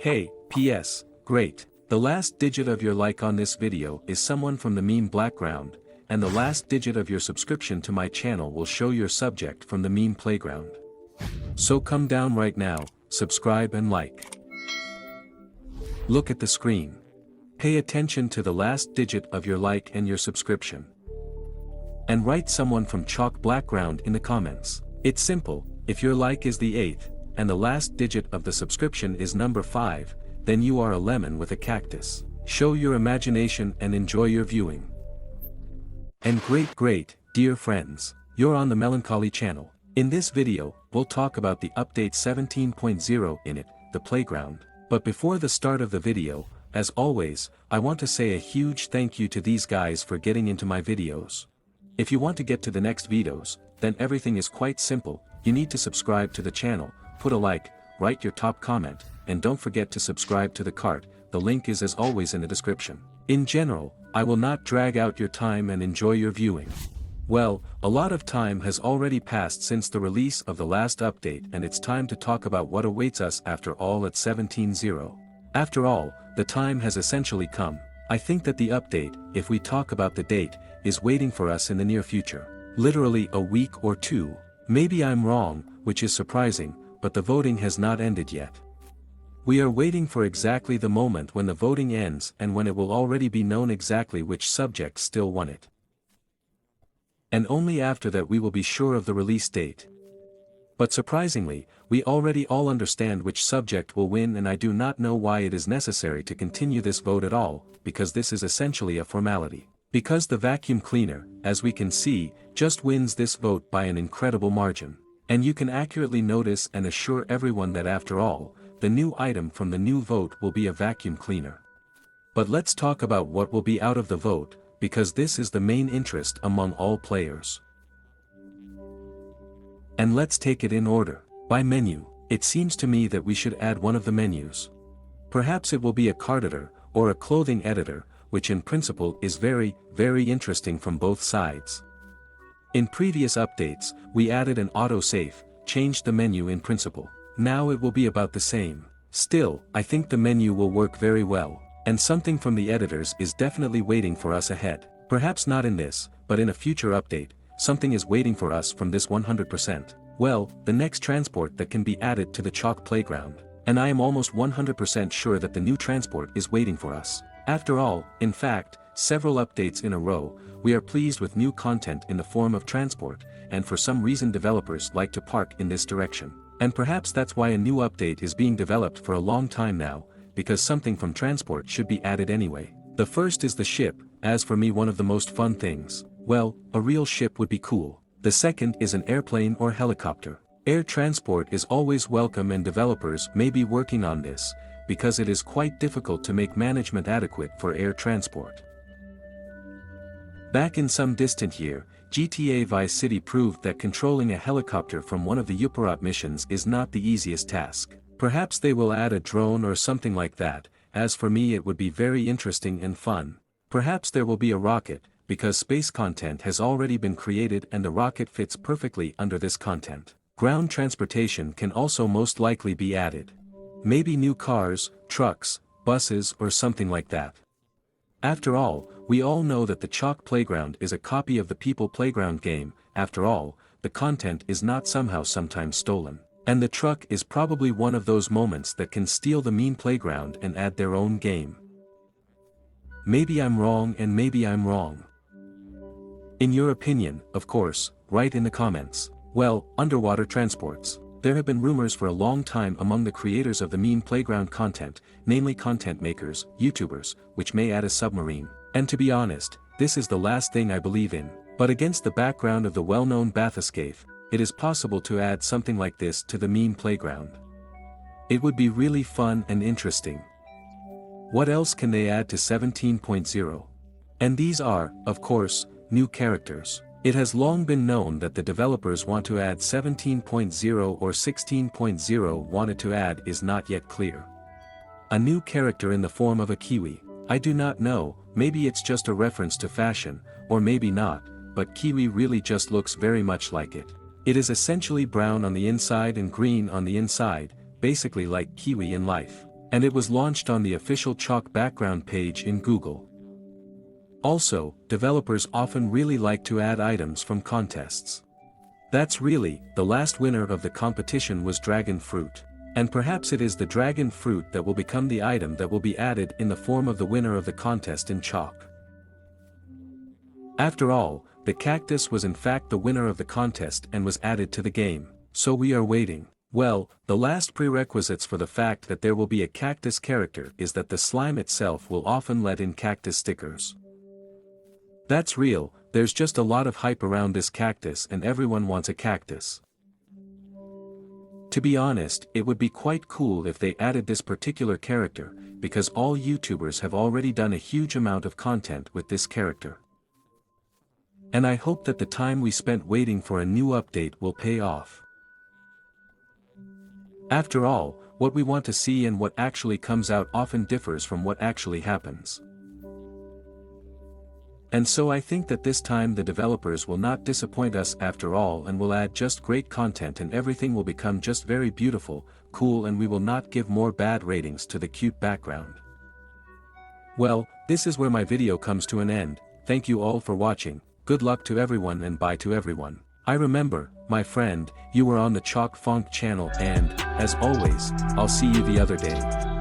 Hey, PS, great. The last digit of your like on this video is someone from the meme background, and the last digit of your subscription to my channel will show your subject from the meme playground. So come down right now, subscribe and like. Look at the screen. Pay attention to the last digit of your like and your subscription. And write someone from chalk background in the comments. It's simple, if your like is the 8th, and the last digit of the subscription is number 5, then you are a lemon with a cactus. Show your imagination and enjoy your viewing. And great, dear friends, you're on the Melancholy channel. In this video, we'll talk about the update 17.0 in it, the playground. But before the start of the video, as always, I want to say a huge thank you to these guys for getting into my videos. If you want to get to the next videos, then everything is quite simple. You need to subscribe to the channel, put a like, write your top comment, and don't forget to subscribe to the cart. The link is as always in the description. In general, I will not drag out your time and enjoy your viewing. Well, a lot of time has already passed since the release of the last update, and it's time to talk about what awaits us after all at 17.0. After all, the time has essentially come. I think that the update, if we talk about the date, is waiting for us in the near future. Literally a week or two. Maybe I'm wrong, which is surprising, but the voting has not ended yet. We are waiting for exactly the moment when the voting ends and when it will already be known exactly which subject still won it. And only after that we will be sure of the release date. But surprisingly, we already all understand which subject will win, and I do not know why it is necessary to continue this vote at all, because this is essentially a formality. Because the vacuum cleaner, as we can see, just wins this vote by an incredible margin. And you can accurately notice and assure everyone that after all, the new item from the new vote will be a vacuum cleaner. But let's talk about what will be out of the vote, because this is the main interest among all players. And let's take it in order. By menu, it seems to me that we should add one of the menus. Perhaps it will be a card editor, or a clothing editor, which in principle is very interesting from both sides. In previous updates, we added an autosave, changed the menu in principle. Now it will be about the same. Still, I think the menu will work very well, and something from the editors is definitely waiting for us ahead. Perhaps not in this, but in a future update, something is waiting for us from this 100%. Well, the next transport that can be added to the chalk playground. And I am almost 100% sure that the new transport is waiting for us. After all, in fact, several updates in a row, we are pleased with new content in the form of transport, and for some reason developers like to park in this direction. And perhaps that's why a new update is being developed for a long time now, because something from transport should be added anyway. The first is the ship, as for me one of the most fun things. Well, a real ship would be cool. The second is an airplane or helicopter. Air transport is always welcome, and developers may be working on this, because it is quite difficult to make management adequate for air transport. Back in some distant year, GTA Vice City proved that controlling a helicopter from one of the Uparat missions is not the easiest task. Perhaps they will add a drone or something like that. As for me, it would be very interesting and fun. Perhaps there will be a rocket, because space content has already been created and the rocket fits perfectly under this content. Ground transportation can also most likely be added. Maybe new cars, trucks, buses or something like that. After all, we all know that the chalk playground is a copy of the People Playground game. After all, the content is not somehow sometimes stolen. And the truck is probably one of those moments that can steal the meme playground and add their own game. Maybe I'm wrong, and maybe I'm wrong. In your opinion, of course, write in the comments. Well, underwater transports. There have been rumors for a long time among the creators of the meme playground content, namely content makers, YouTubers, which may add a submarine. And to be honest, this is the last thing I believe in. But against the background of the well-known Bathyscaphe, it is possible to add something like this to the meme playground. It would be really fun and interesting. What else can they add to 17.0? And these are, of course, new characters. It has long been known that the developers want to add 17.0 or 16.0 wanted to add is not yet clear. A new character in the form of a kiwi. I do not know, maybe it's just a reference to fashion, or maybe not, but kiwi really just looks very much like it. It is essentially brown on the inside and green on the inside, basically like kiwi in life. And it was launched on the official chalk background page in Google. Also, developers often really like to add items from contests. That's really, the last winner of the competition was dragon fruit. And perhaps it is the dragon fruit that will become the item that will be added in the form of the winner of the contest in chalk. After all, the cactus was in fact the winner of the contest and was added to the game, so we are waiting. Well, the last prerequisites for the fact that there will be a cactus character is that the slime itself will often let in cactus stickers. That's real, there's just a lot of hype around this cactus and everyone wants a cactus. To be honest, it would be quite cool if they added this particular character, because all YouTubers have already done a huge amount of content with this character. And I hope that the time we spent waiting for a new update will pay off. After all, what we want to see and what actually comes out often differs from what actually happens. And so I think that this time the developers will not disappoint us after all and will add just great content and everything will become just very beautiful, cool, and we will not give more bad ratings to the cute background. Well, this is where my video comes to an end. Thank you all for watching, good luck to everyone and bye to everyone. I remember, my friend, you were on the Melonfonk channel and, as always, I'll see you the other day.